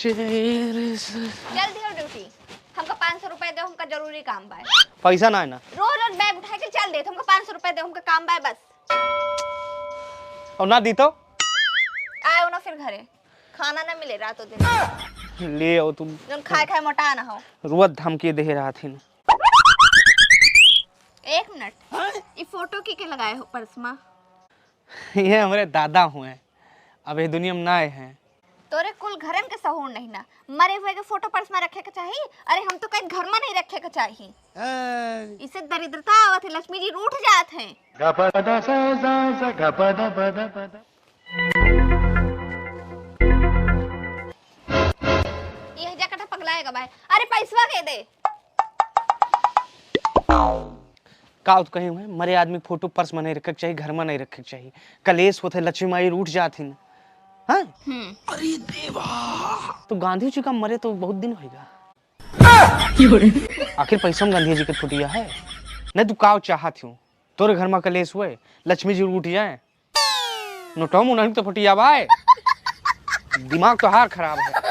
चल दियो ड्यूटी, हमका 500 रुपए दे, हमका जरूरी काम बा। पैसा ना है ना, रोज रोज बैग उठा के चल दे, हमका 500 रुपए दे, हमका काम बा बस। और ना दी तो आयो ना फिर घरे, खाना ना मिले रातों दिन। ले आओ तुम, जन खाए खाए मोटा ना हो। रोज धमकी दे रहा थी ना। 1 मिनट, ये फोटो के लगाए हो पर्स में? ये हमारे दादा हुए, अब ये दुनिया में ना आए हैं। तोरे कुल घरन के सहूर नहीं ना, मरे हुए के फोटो पर्स में रखे के चाहिए। अरे हम तो कहीं घर में नहीं रखे के चाहिए, इससे दरिद्रता आवत है, लक्ष्मी जी रूठ जात हैं। ये जकटा पगलाएगा भाई, अरे पैसवा के दे। का तो कहीं हुए, मरे आदमी फोटो पर्स में नहीं रखे के चाहिए, घर में नहीं रखे के चाहिए। कलेश होते लक्ष्मी माई रूठ जाती ना। हाँ? अरे देवा, तो गांधी जी का मरे तो बहुत दिन होगा। आखिर पैसा में गांधी जी के फुटिया है नहीं। तू का चाहत हूँ तोरे घर में कलेश हुए, लक्ष्मी जी रूठ जाए, नोटो मुनही तो फुटिया भाई। दिमाग तो हार खराब है।